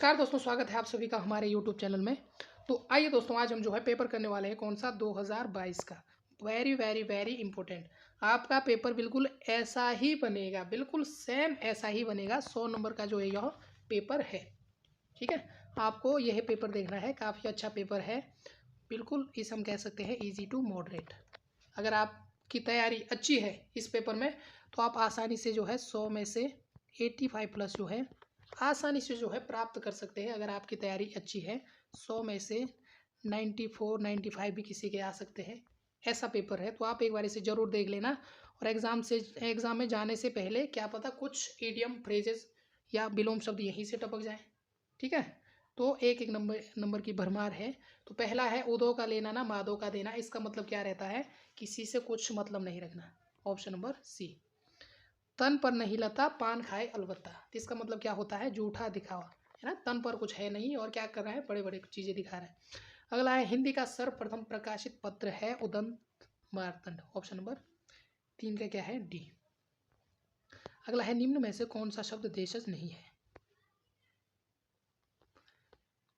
नमस्कार दोस्तों, स्वागत है आप सभी का हमारे यूट्यूब चैनल में। तो आइए दोस्तों, आज हम जो है पेपर करने वाले हैं कौन सा 2022 का। Very very very important. आपका पेपर बिल्कुल ऐसा ही बनेगा, बिल्कुल सेम ऐसा ही बनेगा। 100 नंबर का जो है यह पेपर है। ठीक है, आपको यह पेपर देखना है, काफ़ी अच्छा पेपर है। बिल्कुल इसे हम कह सकते हैं ईजी टू मॉडरेट। अगर आपकी तैयारी अच्छी है इस पेपर में तो आप आसानी से जो है 100 में से 85 प्लस जो है आसानी से जो है प्राप्त कर सकते हैं। अगर आपकी तैयारी अच्छी है 100 में से 94 95 भी किसी के आ सकते हैं। ऐसा पेपर है, तो आप एक बार इसे ज़रूर देख लेना। और एग्ज़ाम में जाने से पहले क्या पता कुछ इडियम फ्रेजेस या विलोम शब्द यहीं से टपक जाएं। ठीक है, तो एक एक नंबर की भरमार है। तो पहला है उदो का लेना ना मादो का देना। इसका मतलब क्या रहता है? किसी से कुछ मतलब नहीं रखना। Option number C. तन पर नहीं लता पान खाए अलबत्ता। तो इसका मतलब क्या होता है? झूठा दिखावा, है ना। तन पर कुछ है नहीं और क्या कर रहा है? बड़े बड़े चीज़ें दिखा रहा है। अगला है हिंदी का सर्वप्रथम प्रकाशित पत्र है उदंत मार्तंड। ऑप्शन नंबर 3 का क्या है? डी। अगला है निम्न में से कौन सा शब्द देशज नहीं है?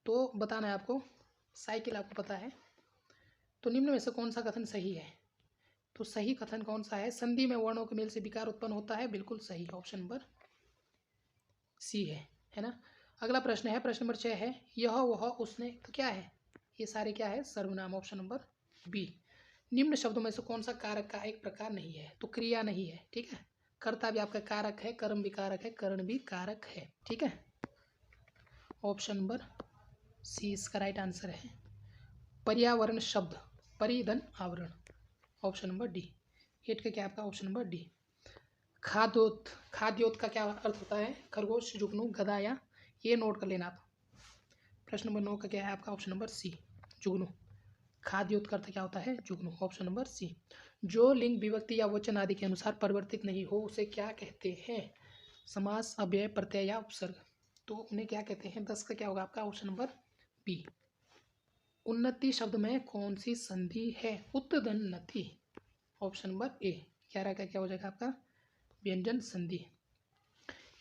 तो बताना है आपको। साइकिल आपको पता है। तो निम्न में से कौन सा कथन सही है? तो सही कथन कौन सा है? संधि में वर्णों के मेल से विकार उत्पन्न होता है। बिल्कुल सही, ऑप्शन नंबर सी है ना। अगला प्रश्न है, प्रश्न नंबर 6 है यह वह उसने। तो क्या है? ये सारे क्या है? सर्वनाम। Option number B. निम्न शब्दों में से कौन सा कारक का एक प्रकार नहीं है? तो क्रिया नहीं है। ठीक है, कर्ता भी आपका कारक है, कर्म भी कारक है, कर्ण भी कारक है। ठीक है, ऑप्शन नंबर सी इसका राइट आंसर है। पर्यावरण शब्द परिधन आवरण। Option number D. 8 का क्या आपका? Option number D. खाद्योत खाद्योत का क्या अर्थ होता है? खरगोश, जुगनू, गधा या। ये नोट कर लेना आप। प्रश्न नंबर 9 का क्या है आपका? ऑप्शन नंबर सी, जुगनू। खाद्योत का अर्थ क्या होता है? जुगनू। Option number C. जो लिंग विभक्ति या वचन आदि के अनुसार परिवर्तित नहीं हो उसे क्या कहते हैं? समास, अव्यय, प्रत्यय या उपसर्ग। तो उन्हें क्या कहते हैं? 10 का क्या होगा आपका? Option number B. उन्नति शब्द में कौन सी संधि है? उत्तदन्नति। Option number A. 11 का क्या हो जाएगा आपका? व्यंजन संधि।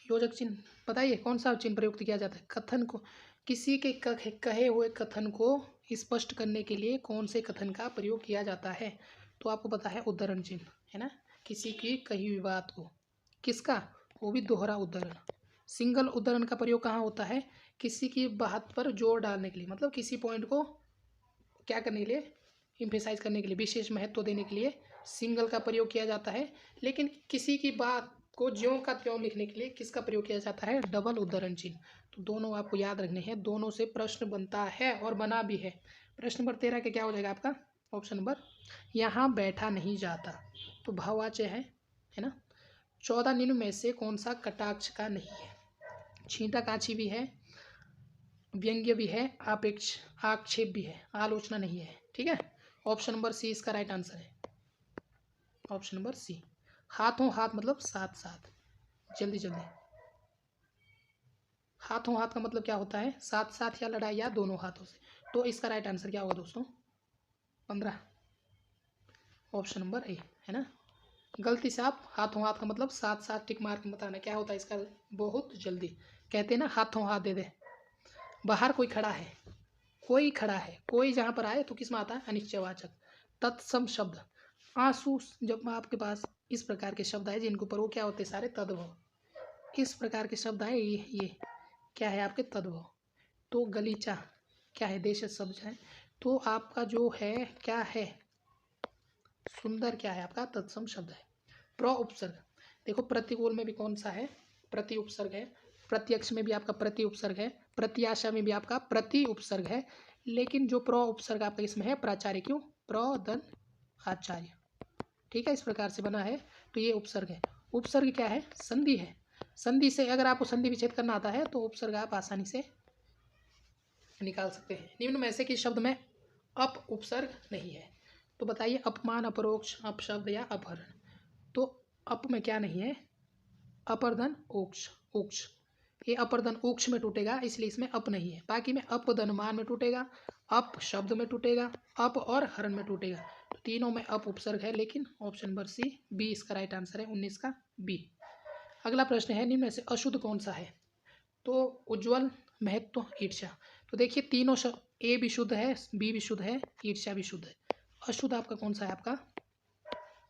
योजक चिन्ह बताइए कौन सा चिन्ह प्रयुक्त किया जाता है? कथन को किसी के कहे हुए कथन को स्पष्ट करने के लिए कौन से कथन का प्रयोग किया जाता है? तो आपको पता है उद्धरण चिन्ह, है ना। किसी की कही हुई बात को, किसका? वो भी दोहरा उद्धरण। सिंगल उद्धरण का प्रयोग कहाँ होता है? किसी की बात पर जोर डालने के लिए, मतलब किसी पॉइंट को क्या करने के लिए? इम्फेसाइज करने के लिए, विशेष महत्व देने के लिए सिंगल का प्रयोग किया जाता है। लेकिन किसी की बात को ज्यों का त्यों लिखने के लिए किसका प्रयोग किया जाता है? डबल उद्धरण चिन्ह। तो दोनों आपको याद रखने हैं, दोनों से प्रश्न बनता है और बना भी है। प्रश्न नंबर 13 का क्या हो जाएगा आपका? ऑप्शन नंबर, यहाँ बैठा नहीं जाता। तो भाववाच्य है ना। 14 निम्न में से कौन सा कटाक्ष का नहीं है? छींटा काछी भी है, व्यंग्य भी है, आपेक्ष आक्षेप भी है, आलोचना नहीं है। ठीक है, ऑप्शन नंबर सी इसका राइट आंसर है। Option number C. हाथों हाथ मतलब साथ साथ, जल्दी जल्दी। हाथों हाथ का मतलब क्या होता है? साथ साथ या लड़ाई या दोनों हाथों से। तो इसका राइट आंसर क्या होगा दोस्तों? 15, ऑप्शन नंबर ए, है ना। गलती से आप हाथों हाथ का मतलब साथ साथ टिक मार के बताना क्या होता है इसका? बहुत जल्दी। कहते हैं ना हाथों हाथ दे दे। बाहर कोई खड़ा है, कोई खड़ा है, कोई जहाँ पर आए तो किस में आता है? अनिश्चयवाचक। तत्सम शब्द, आंसू। जब आपके पास इस प्रकार के शब्द आए जिनको पर वो क्या होते हैं? सारे तद्भव। इस प्रकार के शब्द आए, ये क्या है आपके? तद्भव। तो गलीचा क्या है? देश शब्द है। तो आपका जो है क्या है? सुंदर क्या है आपका? तत्सम शब्द है। प्र उपसर्ग, देखो प्रतिकूल में भी कौन सा है? प्रति उपसर्ग है। प्रत्यक्ष में भी आपका प्रति उपसर्ग है। प्रत्याशा में भी आपका प्रति उपसर्ग है। लेकिन जो प्र उपसर्ग आपका इसमें है प्राचार्य। क्यों? प्रदन आचार्य। ठीक है, इस प्रकार से बना है। तो ये उपसर्ग है। उपसर्ग क्या है? संधि है। संधि से अगर आपको संधि विच्छेद करना आता है तो उपसर्ग आप आसानी से निकाल सकते हैं। निम्न में से किस शब्द में अप उपसर्ग नहीं है? तो बताइए। अपमान, अपरोक्ष, अपशब्द या अपहरण। तो अप में क्या नहीं है? अपर्धन ओक्ष, ओक्ष। ये अपर्धन ओक्ष में टूटेगा, इसलिए इसमें अप नहीं है। बाकी में अपधन मान में टूटेगा, अप शब्द में टूटेगा, अप और हरण में टूटेगा। तो तीनों में अप उपसर्ग है। लेकिन ऑप्शन नंबर सी, बी इसका राइट आंसर है। 19 का बी। अगला प्रश्न है निम्न में से अशुद्ध कौन सा है? तो उज्ज्वल, महत्व, ईर्ष्या। तो देखिए तीनों ए भी शुद्ध है, बी भी शुद्ध है, ईर्ष्या भी शुद्ध है। अशुद्ध आपका कौन सा है? आपका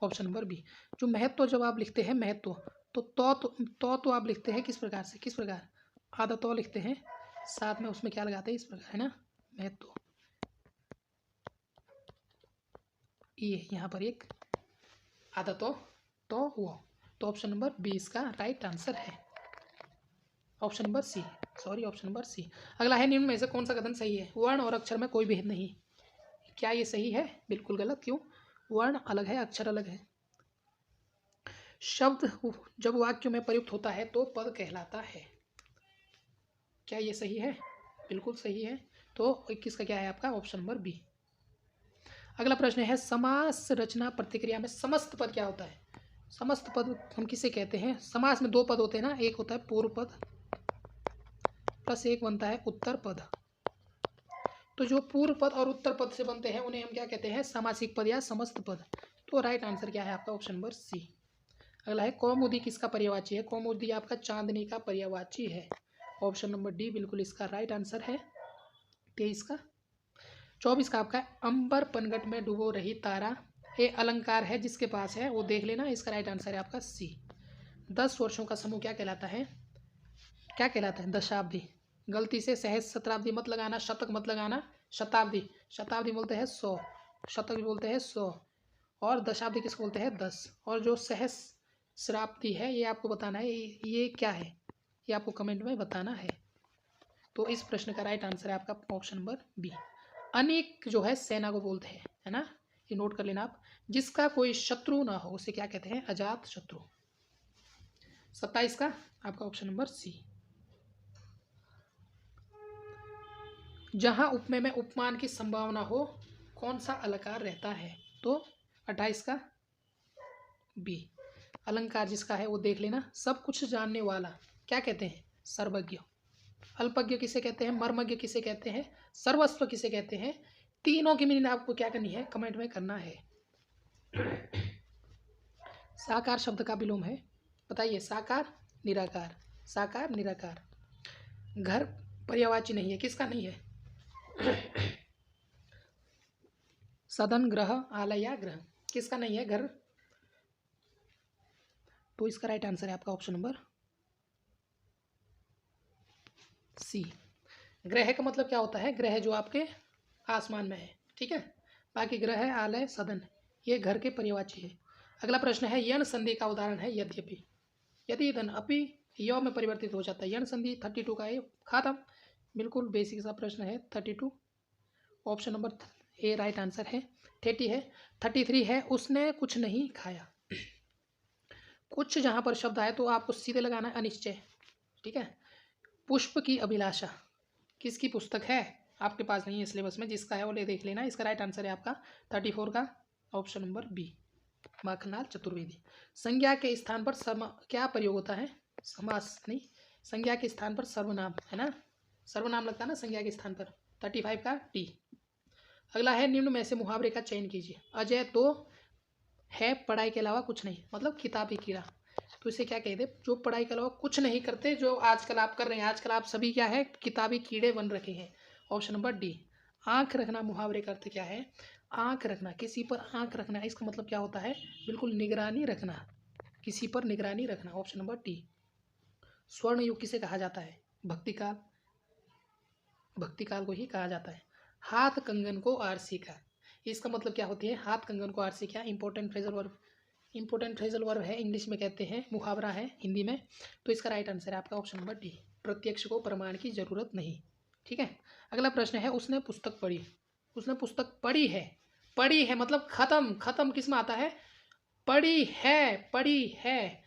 ऑप्शन नंबर बी। जो महत्व जब आप लिखते हैं महत्व, तो आप लिखते हैं किस प्रकार से? किस प्रकार? आधा तो लिखते हैं, साथ में उसमें क्या लगाते हैं? इस प्रकार, है ना, महत्व। ये यहाँ पर एक आधा तो वो, तो ऑप्शन नंबर बी इसका राइट आंसर है। Option number C, sorry option number C. अगला है, निम्न में से कौन सा कथन सही है? वर्ण और अक्षर में कोई भेद नहीं। क्या ये सही है? बिल्कुल गलत। क्यों? वर्ण अलग है, अक्षर अलग है। शब्द जब वाक्य में प्रयुक्त होता है तो पद कहलाता है। क्या ये सही है? बिल्कुल सही है। तो 21 का क्या है आपका? Option number B. अगला प्रश्न है, समास रचना प्रतिक्रिया में समस्त पद क्या होता है? समस्त पद हम किसे कहते हैं? समास में दो पद होते हैं ना, एक होता है पूर्व पद प्लस एक बनता है उत्तर पद। तो जो पूर्व पद और उत्तर पद से बनते हैं उन्हें हम क्या कहते हैं? समासिक पद या समस्त पद। तो राइट आंसर क्या है आपका? Option number C. अगला है, कौमुदी किसका पर्यायवाची है? कौमुदी आपका चांदनी का पर्यायवाची है। ऑप्शन नंबर डी बिल्कुल इसका राइट आंसर है। 23 का। 24 का आपका, अंबर पनघट में डूबो रही तारा ये अलंकार है जिसके पास है, वो देख लेना। इसका राइट आंसर है आपका सी। 10 वर्षों का समूह क्या कहलाता है? क्या कहलाता है? दशाब्दी। गलती से सहज शताब्दी मत लगाना, शतक मत लगाना, शताब्दी। शताब्दी बोलते हैं 100, शतक भी बोलते हैं 100, और दशाब्दी किसको बोलते हैं? 10। और जो सहज शताब्दी है ये आपको बताना है, ये क्या है, ये आपको कमेंट में बताना है। तो इस प्रश्न का राइट आंसर है आपका ऑप्शन नंबर बी। अनेक जो है सेना को बोलते हैं, है ना, ये नोट कर लेना आप। जिसका कोई शत्रु ना हो उसे क्या कहते हैं? अजात शत्रु। 27 का आपका ऑप्शन नंबर सी। जहां उपमेय में उपमान की संभावना हो कौन सा अलंकार रहता है? तो 28 का बी। अलंकार जिसका है वो देख लेना। सब कुछ जानने वाला क्या कहते हैं? सर्वज्ञ। अल्पज्ञ किसे कहते हैं? मर्मज्ञ किसे कहते हैं? सर्वस्व किसे कहते हैं? तीनों की मीनिंग आपको क्या करनी है? कमेंट में करना है। साकार शब्द का विलोम है, बताइए। साकार निराकार, साकार निराकार। घर पर्यायवाची नहीं है, किसका नहीं है? सदन, ग्रह, आलय या ग्रह, किसका नहीं है? घर। तो इसका राइट आंसर है आपका ऑप्शन नंबर सी। ग्रह का मतलब क्या होता है? ग्रह जो आपके आसमान में है, ठीक है। बाकी ग्रह, आलय, सदन ये घर के पर्यायवाची है। अगला प्रश्न है, यण संधि का उदाहरण है यद्यपि। यदि धन अपि य में परिवर्तित हो जाता है। यण संधि 32 का ये खत्म। बिल्कुल बेसिक सा प्रश्न है। 32 option number A right answer है। 30 है, 33 है, उसने कुछ नहीं खाया। कुछ जहाँ पर शब्द आए तो आपको सीधे लगाना है अनिश्चय, ठीक है। पुष्प की अभिलाषा किसकी पुस्तक है? आपके पास नहीं है सिलेबस में, जिसका है वो ले देख लेना। इसका राइट आंसर है आपका 34 का option number B, Makhanlal Chaturvedi. संज्ञा के स्थान पर क्या प्रयोग होता है? समास नहीं, संज्ञा के स्थान पर सर्वनाम, है ना, सर्वनाम लगता है ना संज्ञा के स्थान पर। 35 का डी। अगला है, निम्न में से मुहावरे का चयन कीजिए। अजय तो है पढ़ाई के अलावा कुछ नहीं, मतलब किताबी कीड़ा। तो इसे क्या कहते हैं? जो पढ़ाई के अलावा कुछ नहीं करते, जो आजकल आप कर रहे हैं। आजकल आप सभी क्या है? किताबी कीड़े बन रखे हैं। Option number D. आंख रखना मुहावरे का अर्थ क्या है? आंख रखना, किसी पर आंख रखना, इसका मतलब क्या होता है? बिल्कुल निगरानी रखना, किसी पर निगरानी रखना। Option number D. स्वर्ण युग किसे कहा जाता है? भक्ति काल, भक्ति काल को ही कहा जाता है। हाथ कंगन को आरसी का, इसका मतलब क्या होती है? हाथ कंगन को आरसी क्या? Important phrasal verb, important phrasal verb है, इंग्लिश में कहते हैं, मुहावरा है हिंदी में। तो इसका राइट आंसर है आपका ऑप्शन नंबर डी। प्रत्यक्ष को प्रमाण की जरूरत नहीं, ठीक है। अगला प्रश्न है, उसने पुस्तक पढ़ी। उसने पुस्तक पढ़ी है, पढ़ी है मतलब खत्म, खत्म किस में आता है? पढ़ी है, पढ़ी है,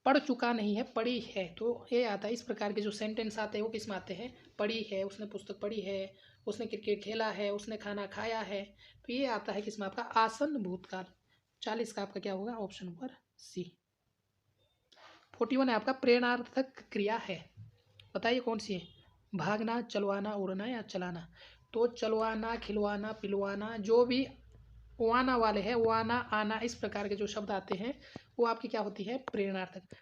पढ़ चुका नहीं है, पढ़ी है। तो ये आता है, इस प्रकार के जो सेंटेंस आते हैं वो किस में आते हैं? पढ़ी है, उसने पुस्तक पढ़ी है, उसने क्रिकेट खेला है, उसने खाना खाया है। तो ये आता है किसमें? आपका आसन्न भूतकाल। 40 का आपका क्या होगा? ऑप्शन नंबर सी। 41 है आपका, प्रेरणार्थक क्रिया है, बताइए कौन सी है? भागना, चलवाना, उड़ना या चलाना। तो चलवाना, खिलवाना, पिलवाना, जो भी वाना वाले हैं, वाना आना इस प्रकार के जो शब्द आते हैं वो आपकी क्या होती है, प्रेरणार्थक।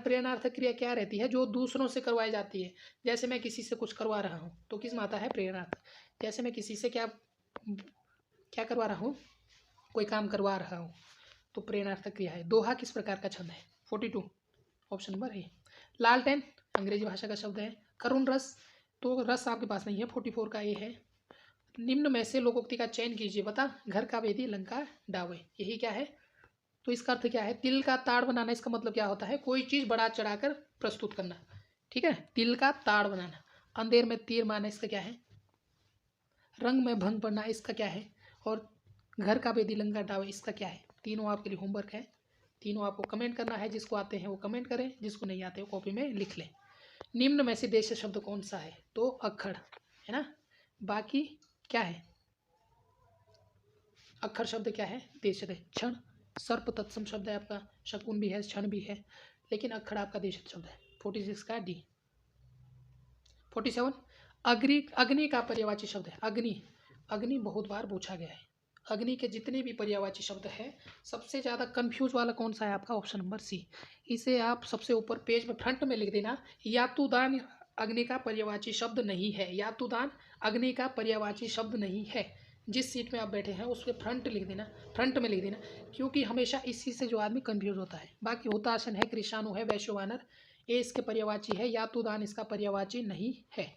प्रेरणार्थक क्रिया क्या रहती है, जो दूसरों से करवाई जाती है। जैसे मैं किसी से कुछ करवा रहा हूँ तो किस में आता है, प्रेरणार्थक। जैसे मैं किसी से क्या क्या करवा रहा हूँ, कोई काम करवा रहा हूँ तो प्रेरणार्थक क्रिया है। दोहा किस प्रकार का छंद है, 42 ऑप्शन नंबर ए। लालटेन अंग्रेजी भाषा का शब्द है। करुण रस, तो रस आपके पास नहीं है, 44 का ए है। निम्न में से लोकोक्ति का चयन कीजिए, बता। घर का वेदी लंका डावे, यही क्या है। तो इसका अर्थ क्या है, तिल का ताड़ बनाना। इसका मतलब क्या होता है, कोई चीज़ बढ़ा चढ़ाकर प्रस्तुत करना। ठीक है, तिल का ताड़ बनाना। अंधेर में तीर मारना, इसका क्या है। रंग में भंग पड़ना, इसका क्या है। और घर का वेदी लंका डावे, इसका क्या है। तीनों आपके लिए होमवर्क है, तीनों आपको कमेंट करना है। जिसको आते हैं वो कमेंट करें, जिसको नहीं आते वो कॉपी में लिख लें। निम्न में से देश शब्द कौन सा है, तो अक्खड़ है ना। बाकी क्या है, अक्षर शब्द क्या है, देश है। क्षण सर्प तत्सम शब्द है आपका, शकुन भी है, क्षण भी है, लेकिन अक्षर आपका देश शब्द है। 46 का डी। 47 अग्नि का पर्यायवाची शब्द है। अग्नि, अग्नि बहुत बार पूछा गया है। अग्नि के जितने भी पर्यायवाची शब्द है, सबसे ज़्यादा कंफ्यूज वाला कौन सा है आपका, ऑप्शन नंबर सी। इसे आप सबसे ऊपर पेज में फ्रंट में लिख देना, यातुदान अग्नि का पर्यायवाची शब्द नहीं है। यातुदान अग्नि का पर्यायवाची शब्द नहीं है। जिस सीट में आप बैठे हैं उसके फ्रंट लिख देना, फ्रंट में लिख देना, क्योंकि हमेशा इसी से जो आदमी कंफ्यूज होता है। बाकी होतासन है, कृषाणु है, वैश्यवानर, ये इसके पर्यायवाची है। यातुदान इसका पर्यायवाची नहीं है।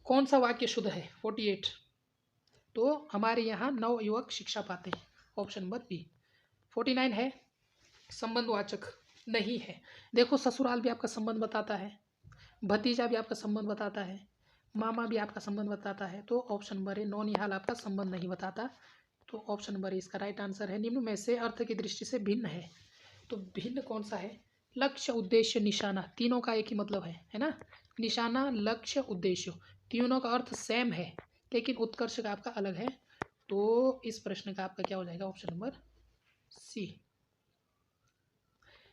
कौन सा वाक्य शुद्ध है, 48। तो हमारे यहाँ नवयुवक शिक्षा पाते हैं, ऑप्शन नंबर बी। 49 है संबंधवाचक नहीं है। देखो ससुराल भी आपका संबंध बताता है, भतीजा भी आपका संबंध बताता है, मामा भी आपका संबंध बताता है, तो ऑप्शन नंबर ए नौनिहाल आपका संबंध नहीं बताता। तो ऑप्शन नंबर ए इसका राइट आंसर है। निम्न में से अर्थ की दृष्टि से भिन्न है, तो भिन्न कौन सा है। लक्ष्य उद्देश्य निशाना, तीनों का एक ही मतलब है ना। निशाना लक्ष्य उद्देश्य तीनों का अर्थ सेम है, लेकिन उत्कर्ष का आपका अलग है। तो इस प्रश्न का आपका क्या हो जाएगा, ऑप्शन नंबर सी।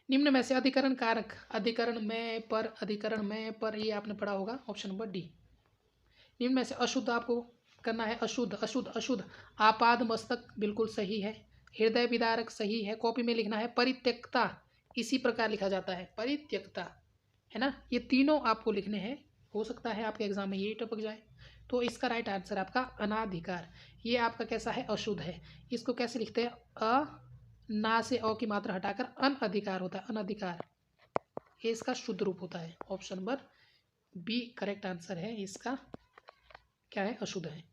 निम्न में से अधिकरण कारक, अधिकरण में पर ये आपने पढ़ा होगा, ऑप्शन नंबर डी। निम्न में से अशुद्ध आपको करना है, अशुद्ध अशुद्ध अशुद्ध। आपाद मस्तक बिल्कुल सही है। हृदय विदारक सही है, कॉपी में लिखना है। परित्यक्ता इसी प्रकार लिखा जाता है, परित्यक्ता है ना। ये तीनों आपको लिखने हैं, हो सकता है आपके एग्जाम में यही टपक जाए। तो इसका राइट आंसर आपका अनाधिकार, ये आपका कैसा है, अशुद्ध है। इसको कैसे लिखते हैं, अ ना से अ की मात्रा हटाकर अनअधिकार होता है, अनधिकार, ये इसका शुद्ध रूप होता है। Option number B correct answer है, इसका क्या है, अशुद्ध है।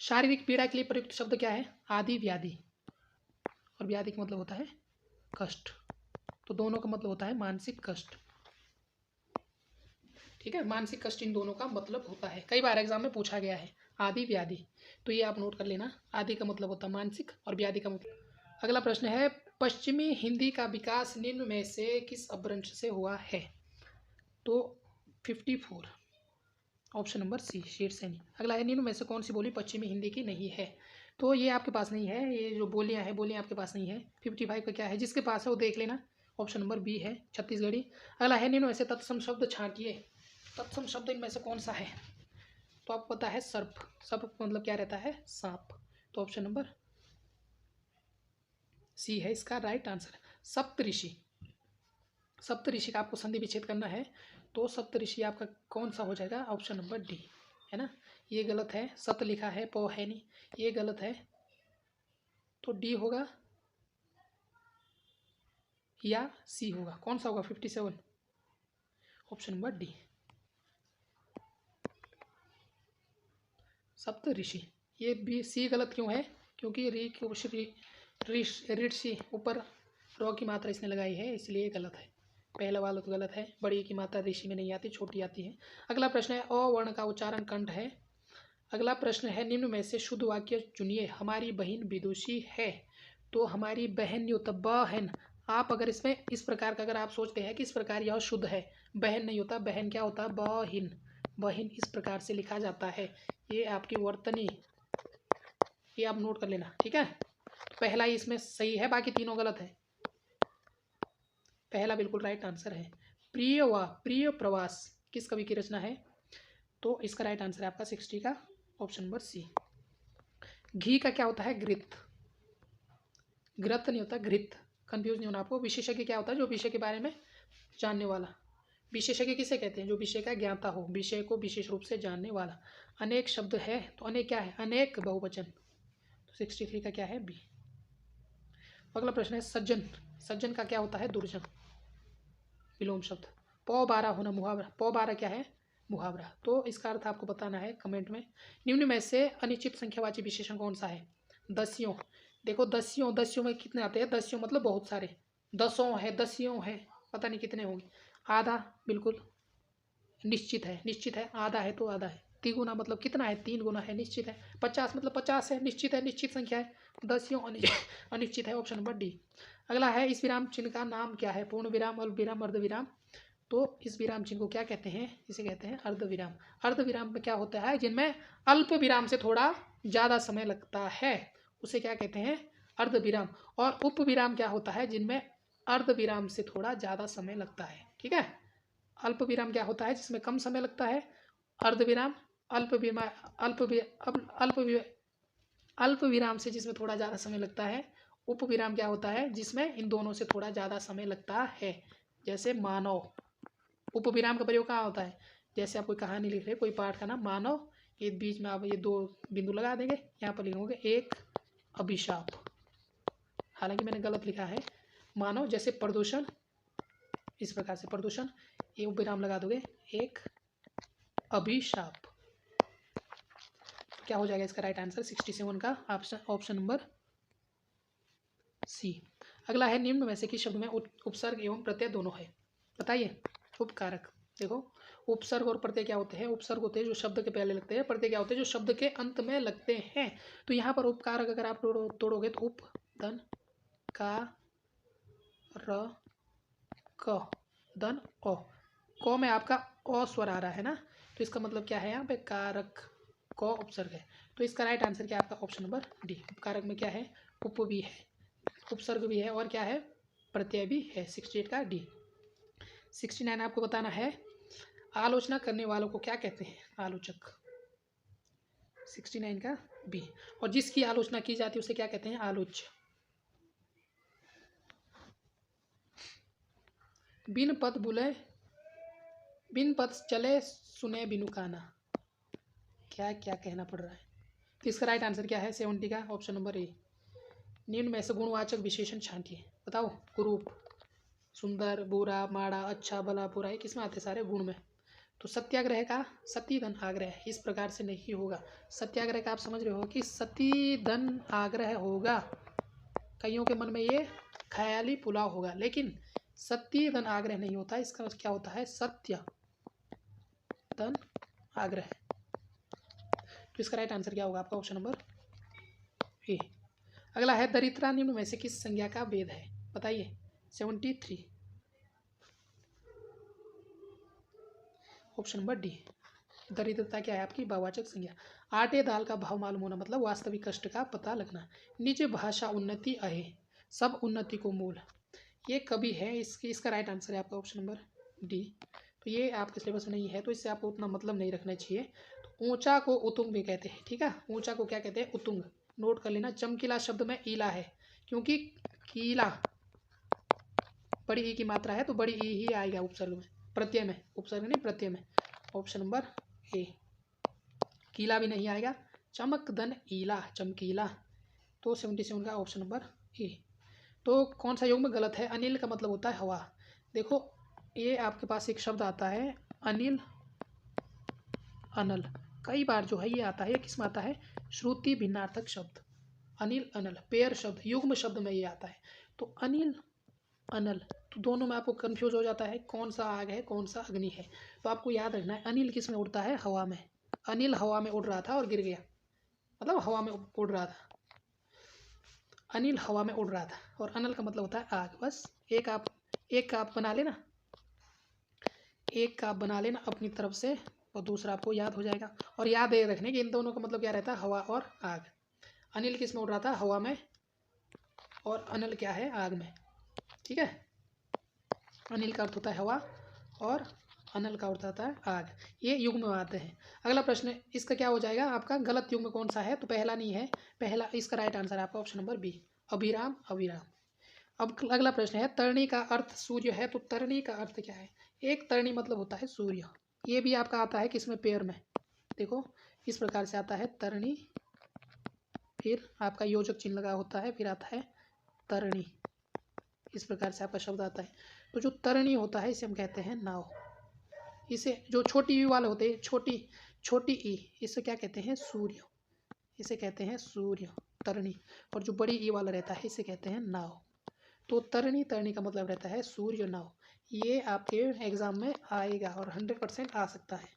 शारीरिक पीड़ा के लिए प्रयुक्त शब्द क्या है, आदि व्याधि, और व्याधि का मतलब होता है कष्ट, तो दोनों का मतलब होता है मानसिक कष्ट। ठीक है, मानसिक कष्ट इन दोनों का मतलब होता है, कई बार एग्जाम में पूछा गया है आदि व्याधि, तो ये आप नोट कर लेना। आदि का मतलब होता है मानसिक और व्याधि का मतलब। अगला प्रश्न है, पश्चिमी हिंदी का विकास निम्न में से किस अपभ्रंश से हुआ है, तो 54 ऑप्शन नंबर सी शेरसैनी। अगला है, निम्न में से कौन सी बोली पश्चिमी हिंदी की नहीं है, तो ये आपके पास नहीं है, ये जो बोलियाँ हैं बोलियाँ आपके पास नहीं है। 55 का क्या है, जिसके पास है वो देख लेना, ऑप्शन नंबर बी है छत्तीसगढ़ी। अगला है, निम्न में से तत्सम शब्द छांटिए, तत्सम शब्द इनमें से कौन सा है, तो आपको पता है सर्प, सर्प मतलब क्या रहता है, सांप, तो ऑप्शन नंबर सी है इसका राइट आंसर। सप्तऋषि, सप्तऋषि का आपको संधि विच्छेद करना है, तो सप्तऋषि आपका कौन सा हो जाएगा, ऑप्शन नंबर डी है ना। ये गलत है, सत लिखा है, प है नहीं, ये गलत है, तो डी होगा या सी होगा, कौन सा होगा, 57 ऑप्शन नंबर डी सप्तऋषि। ये बी सी गलत क्यों है, क्योंकि री के श्री ऋषि ऊपर रॉ की मात्रा इसने लगाई है, इसलिए गलत है। पहला वाला तो गलत है, बड़ी की मात्रा ऋषि में नहीं आती, छोटी आती है। अगला प्रश्न है, अ वर्ण का उच्चारण कंठ है। अगला प्रश्न है, निम्न में से शुद्ध वाक्य चुनिए। हमारी बहन विदुषी है, तो हमारी बहन युक्त बहन, आप अगर इसमें इस प्रकार का अगर आप सोचते हैं कि इस प्रकार यह शुद्ध है, बहन नहीं होता, बहन क्या होता है, बहिन, बहिन इस प्रकार से लिखा जाता है। ये आपकी वर्तनी, ये आप नोट कर लेना, ठीक है। तो पहला ही इसमें सही है, बाकी तीनों गलत है। पहला बिल्कुल राइट आंसर है। प्रिय व प्रिय प्रवास किस कवि की रचना है, तो इसका राइट आंसर है आपका 60 का ऑप्शन नंबर सी। घी का क्या होता है, घृत, घृत नहीं होता, घृत, कंफ्यूज नहीं होना आपको। विशेषज्ञ क्या होता है? जो विषय के बारे में जानने वाला। विशेषज्ञ किसे कहते हैं? जो विषय का ज्ञाता हो, विषय को विशेष रूप से जानने वाला। अनेक शब्द है तो अनेक क्या है? अनेक बहुवचन। तो 63 का क्या है? बी। अगला प्रश्न है सज्जन। सज्जन का क्या होता है? दुर्जन, विलोम शब्द। पौ 12 होना मुहावरा। पौ 12 क्या है? मुहावरा। तो इसका अर्थ आपको बताना है कमेंट में। निम्न में से अनिश्चित संख्यावाची विशेषण कौन सा है? दस्यों। देखो दस्यों, दस्यों में कितने आते हैं? दस्यों मतलब बहुत सारे, दसों है, दस्यों है, पता नहीं कितने होंगे। आधा बिल्कुल निश्चित है, निश्चित है। आधा है तो आधा है। तिगुना मतलब कितना है? 3 गुना है, निश्चित है। 50 मतलब 50 है, निश्चित है, निश्चित संख्या है। दस्यों अनिश्चित है। Option number D. अगला है इस विराम चिन्ह का नाम क्या है? पूर्ण विराम, अल्प विराम, अर्ध विराम। तो इस विराम चिन्ह को क्या कहते हैं? इसे कहते हैं अर्ध विराम। अर्ध विराम में क्या होता है? जिनमें अल्प विराम से थोड़ा ज़्यादा समय लगता है, उसे क्या कहते हैं? अर्ध विराम। और उप विराम क्या होता है? जिनमें अर्ध विराम से थोड़ा ज़्यादा समय लगता है। ठीक है। अल्प विराम क्या होता है? जिसमें कम समय लगता है, अर्ध विराम। अल्प विराम, अल्प विराम से जिसमें थोड़ा ज़्यादा समय लगता है। उप विराम क्या होता है? जिसमें इन दोनों से थोड़ा ज़्यादा समय लगता है। जैसे मानव। उप विराम का प्रयोग कहाँ होता है? जैसे आप कोई कहानी लिख रहे हैं, कोई पाठ का नाम मानव, ये बीच में आप ये 2 बिंदु लगा देंगे, यहाँ पर लिखोगे एक अभिशाप। हालांकि मैंने गलत लिखा है। मानव जैसे प्रदूषण, इस प्रकार से प्रदूषण, ये उप विराम लगा दोगे, एक अभिशाप। क्या हो जाएगा इसका राइट आंसर? 67 का ऑप्शन नंबर सी। अगला है निम्न में से किस शब्द में उपसर्ग एवं प्रत्यय दोनों है? बताइए। उपकारक। देखो उपसर्ग और प्रत्यय क्या होते हैं? उपसर्ग होते हैं जो शब्द के पहले लगते हैं, प्रत्यय क्या होते हैं? जो शब्द के अंत में लगते हैं। तो यहाँ पर उपकारक अगर आप तोड़ोगे तो उप, धन, का, र, क, धन, ओ। को में आपका ओ स्वर आ रहा है ना, तो इसका मतलब क्या है? यहाँ पे कारक, को उपसर्ग है। तो इसका राइट आंसर क्या है आपका? Option number D. उपकारक में क्या है? उप भी है, उपसर्ग भी है, और क्या है? प्रत्यय भी है। 68 का डी। 69 आपको बताना है आलोचना करने वालों को क्या कहते हैं? आलोचक। 69 का बी। और जिसकी आलोचना की जाती है उसे क्या कहते हैं? आलोच्य। बिन पद बुले, बिन पद चले सुने बिनु काना। क्या क्या कहना पड़ रहा है? तो इसका राइट आंसर क्या है? 70 का ऑप्शन नंबर ए। निम्न में से गुणवाचक विशेषण छांटिए। बताओ। कुरूप, सुंदर, बुरा, माड़ा, अच्छा, भला, बुरा, ये किसमें आते? सारे गुण में। तो सत्याग्रह का सती धन आग्रह इस प्रकार से नहीं होगा। सत्याग्रह का आप समझ रहे हो कि सती धन आग्रह होगा। कईयों के मन में ये ख्याली पुलाव होगा, लेकिन सत्य धन आग्रह नहीं होता। इसका क्या होता है? सत्य धन आग्रह। तो इसका राइट आंसर क्या होगा आपका? Option number A. अगला है दरिद्रा निम्न में से किस संज्ञा का भेद है? बताइए। 73 ऑप्शन नंबर डी। दरिद्रता क्या है आपकी? भाववाचक संज्ञा। आटे दाल का भाव मालूम होना मतलब वास्तविक कष्ट का पता लगना। निज भाषा उन्नति अहे, सब उन्नति को मूल। ये कभी है, इसका राइट आंसर है आपका ऑप्शन नंबर डी। तो ये आपके सिलेबस में नहीं है, तो इससे आपको उतना मतलब नहीं रखना चाहिए। तो ऊंचा को उतुंग भी कहते हैं। ठीक है, ऊंचा को क्या कहते हैं? उतुंग। नोट कर लेना। चमकीला शब्द में ईला है, क्योंकि कीला बड़ी ई की मात्रा है, तो बड़ी ई ही आएगा उपसर्ग में, प्रत्यय में। उपसर्ग नहीं, प्रत्यय में। Option number A. कीला भी नहीं आएगा। चमक धन ईला, चमकीला। तो 77 का ऑप्शन नंबर ए। तो कौन सा योग में गलत है? अनिल का मतलब होता है हवा। देखो ये आपके पास एक शब्द आता है अनिल, अनल। कई बार जो है ये आता है, किस में आता है? श्रुति भिन्नार्थक शब्द। अनिल, अनल पेयर शब्द, युग्म शब्द में ये आता है। तो अनिल, अनल, तो दोनों में आपको कंफ्यूज हो जाता है कौन सा आग है, कौन सा अग्नि है। तो आपको याद रखना है अनिल किस में उड़ता है? हवा में। अनिल हवा में उड़ रहा था और गिर गया, मतलब हवा में उड़ रहा था। अनिल हवा में उड़ रहा था, और अनल का मतलब होता है आग। बस एक आप बना लेना, एक का आप बना लेना अपनी तरफ से, और दूसरा आपको याद हो जाएगा। और याद ये रखने कि इन दोनों का मतलब क्या रहता है? हवा और आग। अनिल किस में उड़ रहा था? हवा में, और अनल क्या है? आग में। ठीक है, अनिल का अर्थ होता है हवा और अनल का अर्थ होता है आग। ये युग्म में आते हैं। अगला प्रश्न इसका क्या हो जाएगा आपका? गलत युग्म कौन सा है? तो पहला नहीं है, पहला इसका राइट आंसर है आपका ऑप्शन नंबर बी। अभिराम अविराम। अब अगला प्रश्न है, तरणी का अर्थ सूर्य है, तो तरणी का अर्थ क्या है? एक तरणी मतलब होता है सूर्य। ये भी आपका आता है किसमें? पेयर में। देखो इस प्रकार से आता है तरणी, फिर आपका योजक चिन्ह लगा होता है, फिर आता है तरणी। इस प्रकार से आपका शब्द आता है। तो जो तरणी होता है इसे हम कहते हैं नाव। इसे जो छोटी ई वाले होते हैं, छोटी ई, इसे क्या कहते हैं? सूर्य। इसे कहते हैं सूर्य, तरणी। और जो बड़ी ई वाला रहता है इसे कहते हैं नाव। तो तरणी का मतलब रहता है सूर्य नाव। ये आपके एग्जाम में आएगा और 100% आ सकता है।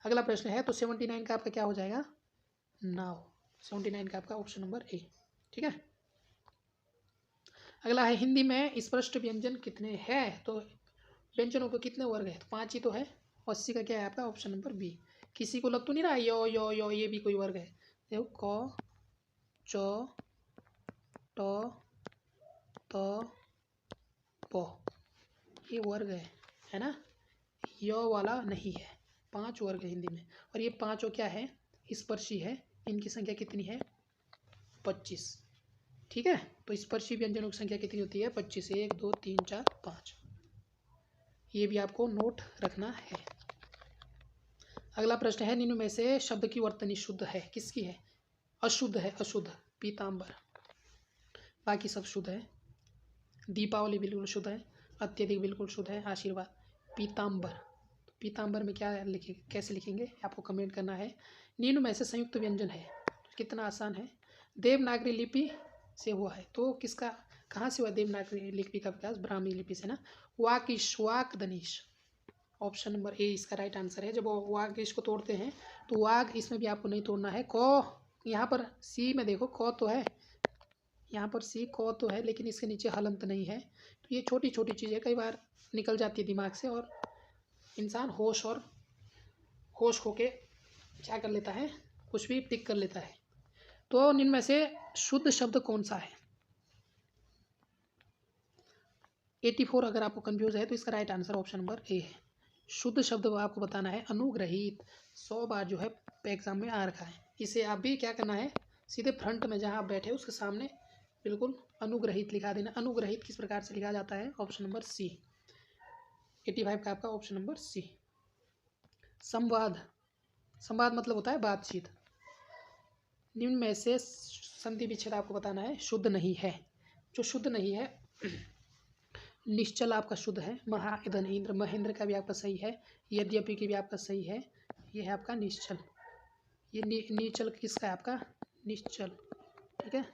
अगला प्रश्न है, तो 79 का आपका क्या हो जाएगा? नाव। 79 का आपका ऑप्शन नंबर ए। ठीक है। अगला है, हिंदी में स्पष्ट व्यंजन कितने हैं? तो व्यंजनों के कितने वर्ग है? तो 5 ही तो है। 80 का क्या है आपका? Option number B. किसी को लग तो नहीं रहा यो ये भी कोई वर्ग है? देखो क, च, ट, त, प, ये वर्ग है ना? य वाला नहीं है। 5 वर्ग है हिंदी में, और ये पांचों क्या है? स्पर्शी है। इनकी संख्या कितनी है? 25। ठीक है। तो स्पर्शी व्यंजनों की संख्या कितनी होती है? 25। 1 2 3 4 5। ये भी आपको नोट रखना है। अगला प्रश्न है, निम्न में से शब्द की वर्तनी शुद्ध है? किसकी है? अशुद्ध है। अशुद्ध पीताम्बर, बाकी सब शुद्ध है। दीपावली बिल्कुल शुद्ध है। अत्यधिक बिल्कुल शुद्ध है। आशीर्वाद। पीताम्बर, पीताम्बर में क्या लिखे, कैसे लिखेंगे आपको कमेंट करना है। निम्न में से संयुक्त व्यंजन है? कितना आसान है। देवनागरी लिपि से हुआ है, तो किसका, कहाँ से हुआ देवनागरी लिपि का विकास? ब्राह्मी लिपि से ना। वाकिश, वाक दनीश, ऑप्शन नंबर ए इसका राइट आंसर है। जब वाक इसको तोड़ते हैं तो वाक इसमें भी आपको नहीं तोड़ना है। क यहाँ पर सी में देखो क तो है, यहाँ पर सी क तो है, लेकिन इसके नीचे हलंत नहीं है। तो ये छोटी छोटी चीज़ें कई बार निकल जाती है दिमाग से, और इंसान होश होके क्या कर लेता है, कुछ भी टिक कर लेता है। तो इनमें से शुद्ध शब्द कौन सा है? 84। अगर आपको कंफ्यूज है तो इसका right answer option number A है। शुद्ध शब्द आपको बताना है अनुग्रहित। 100 बार जो है एग्जाम में आ रखा है। इसे आप भी क्या करना है, सीधे फ्रंट में जहाँ आप बैठे उसके सामने बिल्कुल अनुग्रहित लिखा देना। अनुग्रहित किस प्रकार से लिखा जाता है? ऑप्शन नंबर सी। 85 का आपका ऑप्शन नंबर सी। संवाद, संवाद मतलब होता है बातचीत। निम्न में से संधि विच्छेद आपको बताना है शुद्ध नहीं है। जो शुद्ध नहीं है, निश्चल आपका शुद्ध है। महाइधन इंद्र, महेंद्र का भी आपका सही है। यद्यपि की भी आपका सही है। ये है आपका निश्चल। ये निश्चल किसका है? आपका निश्चल। ठीक है।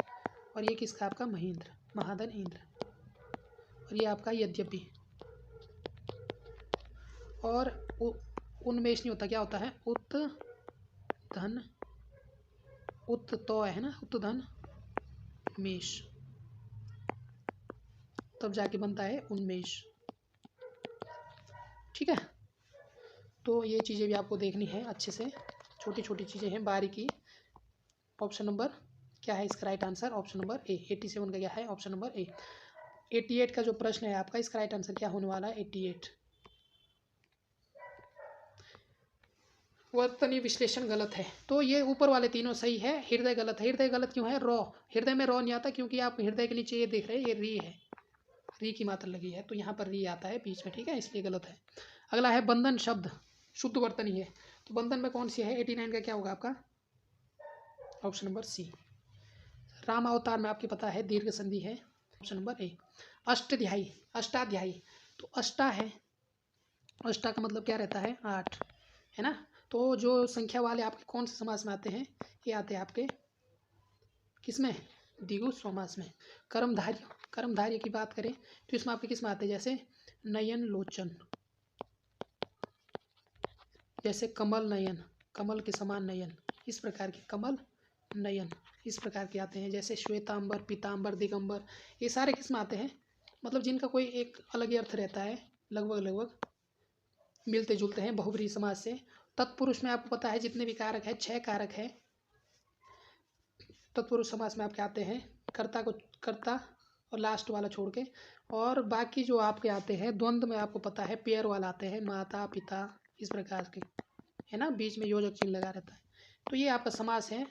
और ये किसका? आपका महेंद्र, महाधन इंद्र। और ये आपका यद्यपि। और उन्मेष नहीं होता, क्या होता है? उत धन, उत तो है ना, उत धन मेष, तब जाके बनता है उन्मेष। ठीक है। तो ये चीज़ें भी आपको देखनी है अच्छे से, छोटी छोटी चीज़ें हैं बारीकी। ऑप्शन नंबर क्या है इसका right answer? Option number A. 87 का क्या है? Option number A. 88 का जो प्रश्न है आपका, इसका राइट आंसर क्या होने वाला है? 88। वर्तनी विश्लेषण गलत है, तो ये ऊपर वाले तीनों सही है। हृदय गलत है। हृदय गलत क्यों है? रॉ, हृदय में रॉ नहीं आता, क्योंकि आप हृदय के नीचे ये देख रहे हैं, ये री है, री की मात्रा लगी है, तो यहाँ पर री आता है बीच में। ठीक है, इसलिए गलत है। अगला है बंधन शब्द शुद्ध वर्तनी है, तो बंधन में कौन सी है? 89 का क्या होगा आपका? ऑप्शन नंबर सी। राम अवतार में आपके पता है दीर्घ संधि है, option number A. Ashtadhyayi, Ashtadhyayi, तो अष्टा है, अष्टा का मतलब क्या रहता है? 8, है ना। तो जो संख्या वाले आपके कौन से समास में आते हैं? ये आते हैं आपके किसमें? द्विगु समास में। कर्मधार्य, कर्मधार्य की बात करें तो इसमें आपके किस में आते हैं? जैसे नयन लोचन, जैसे कमल नयन, कमल के समान नयन, इस प्रकार के कमल नयन, इस प्रकार के आते हैं। जैसे श्वेतांबर, पीतांबर, दिगंबर, ये सारे किस में आते हैं? मतलब जिनका कोई एक अलग ही अर्थ रहता है, लगभग लगभग मिलते जुलते हैं बहुब्रीहि समाज से। तत्पुरुष में आपको पता है जितने भी कारक है, 6 कारक है। तत्पुरुष समास में आपके आते हैं कर्ता को, कर्ता और लास्ट वाला छोड़ के, और बाकी जो आपके आते हैं द्वंद्व में आपको पता है पेयर वाला आते हैं, माता पिता, इस प्रकार के, है ना, बीच में योजक चिन्ह लगा रहता है। तो ये आपका समास है।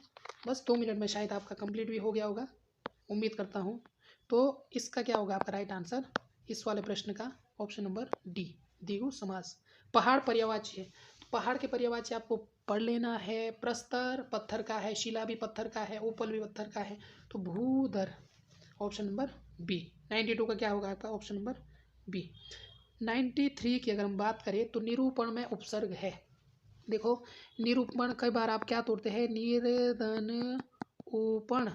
बस 2 मिनट में शायद आपका कंप्लीट भी हो गया होगा। उम्मीद करता हूँ। तो इसका क्या होगा आपका राइट आंसर इस वाले प्रश्न का ऑप्शन नंबर डी, द्विगु समास। पहाड़ पर्यायवाची है, तो पहाड़ के पर्यायवाची आपको पढ़ लेना है। प्रस्तर पत्थर का है, शिला भी पत्थर का है, उपल भी पत्थर का है, तो भूधर ऑप्शन नंबर बी। 92 का क्या होगा आपका ऑप्शन नंबर बी। 93 की अगर हम बात करें तो निरूपण में उपसर्ग है। देखो निरूपण कई बार आप क्या तोड़ते हैं, निर्धन उपण,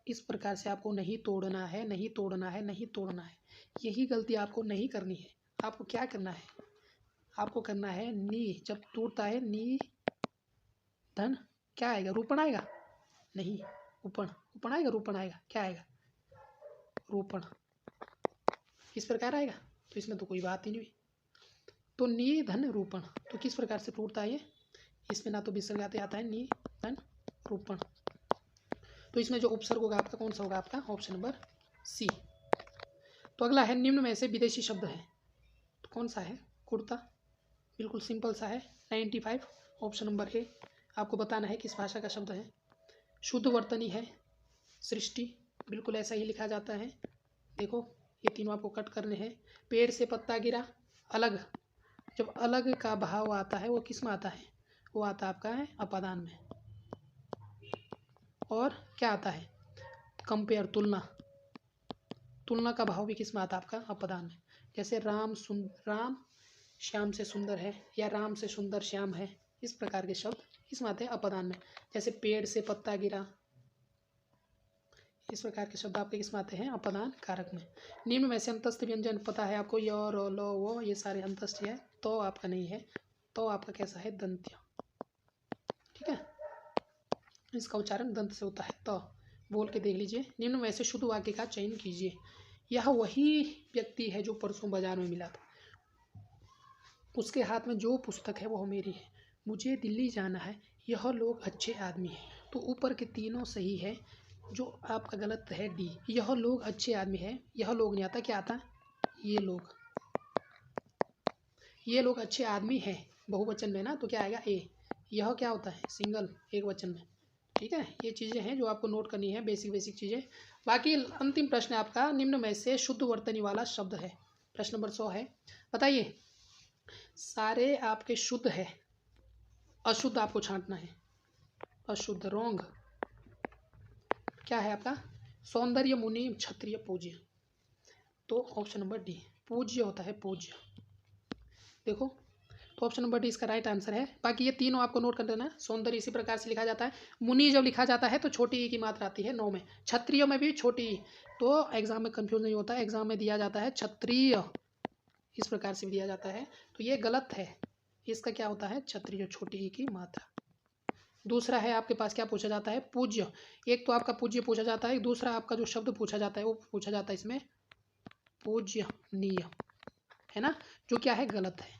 इस प्रकार से आपको नहीं तोड़ना है, नहीं तोड़ना है, नहीं तोड़ना है। यही गलती आपको नहीं करनी है। आपको क्या करना है, आपको करना है नी, जब टूटता है नी धन क्या आएगा, रूपण आएगा, नहीं उपण, उपण आएगा, रूपण आएगा, क्या आएगा रूपण, किस प्रकार आएगा, तो इसमें तो कोई बात ही नहीं हुई। तो नी धन रूपण, तो किस प्रकार से टूटता है ये, इसमें ना तो विसर्ग आता है नी धन रूपण, तो इसमें जो उपसर्ग होगा आपका कौन सा होगा आपका ऑप्शन नंबर सी। तो अगला है निम्न में से विदेशी शब्द है, तो कौन सा है, कुर्ता, बिल्कुल सिंपल सा है। 95 ऑप्शन नंबर ए, आपको बताना है किस भाषा का शब्द है। शुद्ध वर्तनी है, सृष्टि, बिल्कुल ऐसा ही लिखा जाता है। देखो ये तीनों आपको कट करने हैं। पेड़ से पत्ता गिरा, अलग, जब अलग का भाव आता है वो किस में आता है, वो आता आपका है अपादान में। और क्या आता है, कंपेयर, तुलना, तुलना का भाव भी किस में आता है आपका अपादान में। जैसे राम श्याम से सुंदर है, या राम से सुंदर श्याम है, इस प्रकार के शब्द किसमें आते हैं अपादान में। जैसे पेड़ से पत्ता गिरा, इस प्रकार के शब्द आपके किसमें आते हैं अपादान कारक में। निम्न में से अंतस्थ व्यंजन पता है आपको, य र ल वो, ये सारे अंतस्थ है। तो आपका नहीं है, तो आपका कैसा है दंत्य, ठीक है, इसका उच्चारण दंत से होता है। तो बोल के देख लीजिए। निम्न में से शुद्ध वाक्य का चयन कीजिए। यह वही व्यक्ति है जो परसों बाजार में मिला था, उसके हाथ में जो पुस्तक है वो मेरी है। मुझे दिल्ली जाना है, यह लोग अच्छे आदमी हैं। तो ऊपर के तीनों सही है, जो आपका गलत है डी, यह लोग अच्छे आदमी है। यह लोग नहीं आता, क्या आता, ये लोग, ये लोग अच्छे आदमी हैं बहुवचन में ना, तो क्या आएगा ए। यह क्या होता है सिंगल, एक वचन में, ठीक है। ये चीज़ें हैं जो आपको नोट करनी है, बेसिक चीज़ें। बाकी अंतिम प्रश्न आपका, निम्न में से शुद्ध वर्तनी वाला शब्द है। प्रश्न नंबर 100 है, बताइए सारे आपके शुद्ध है, अशुद्ध आपको छांटना है, अशुद्ध रोंग क्या है आपका, सौंदर्य मुनि क्षत्रिय पूज्य, तो ऑप्शन नंबर डी पूज्य होता है, पूज्य। देखो तो ऑप्शन नंबर डी इसका राइट आंसर है। बाकी ये तीनों आपको नोट कर देना है। सौंदर्य इसी प्रकार से लिखा जाता है, मुनि जब लिखा जाता है तो छोटी ई की मात्रा आती है 9 में, क्षत्रिय में भी छोटी ई, तो एग्जाम में कंफ्यूज नहीं होता है। एग्जाम में दिया जाता है क्षत्रिय, इस प्रकार से भी दिया जाता है, तो ये गलत है। इसका क्या होता है क्षत्रिय, छोटी ई की मात्रा। दूसरा है आपके पास क्या पूछा जाता है, पूज्य। एक तो आपका पूज्य पूछा जाता है, दूसरा आपका जो शब्द पूछा जाता है वो पूछा जाता है इसमें पूज्यनीय, है ना, जो क्या है गलत है।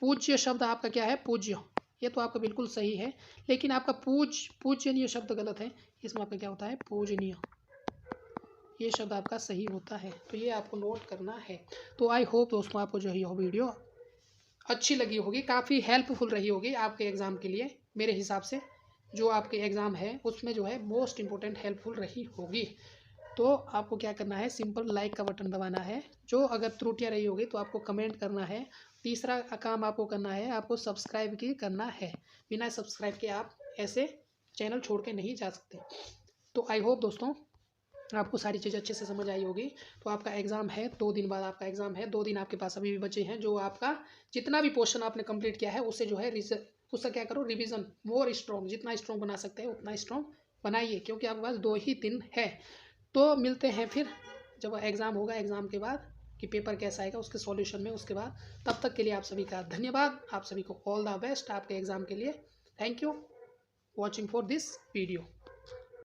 पूज्य शब्द आपका क्या है पूज्य, ये तो आपका बिल्कुल सही है, लेकिन आपका पूज्यनीय शब्द गलत है। इसमें आपका क्या होता है पूजनीय, ये शब्द आपका सही होता है। तो ये आपको नोट करना है। तो आई होप दोस्तों आपको जो है यह वीडियो अच्छी लगी होगी, काफ़ी हेल्पफुल रही होगी आपके एग्ज़ाम के लिए। मेरे हिसाब से जो आपके एग्ज़ाम है उसमें जो है मोस्ट इम्पोर्टेंट हेल्पफुल रही होगी। तो आपको क्या करना है, सिंपल लाइक का बटन दबाना है। जो अगर त्रुटियां रही होगी तो आपको कमेंट करना है। तीसरा काम आपको करना है, आपको सब्सक्राइब की करना है। बिना सब्सक्राइब के आप ऐसे चैनल छोड़ के नहीं जा सकते। तो आई होप दोस्तों आपको सारी चीज़ अच्छे से समझ आई होगी। तो आपका एग्ज़ाम है 2 दिन बाद, आपका एग्ज़ाम है 2 दिन आपके पास अभी भी बचे हैं। जो आपका जितना भी पोर्शन आपने कंप्लीट किया है उससे जो है उसका क्या करो रिवीजन मोर स्ट्रॉन्ग, जितना स्ट्रॉन्ग बना सकते हैं उतना स्ट्रॉन्ग बनाइए, क्योंकि आपके पास 2 ही दिन है। तो मिलते हैं फिर जब एग्ज़ाम होगा, एग्ज़ाम के बाद कि पेपर कैसा आएगा उसके सॉल्यूशन में, उसके बाद। तब तक के लिए आप सभी का धन्यवाद, आप सभी को ऑल द बेस्ट आपके एग्ज़ाम के लिए। Thank you watching for this video.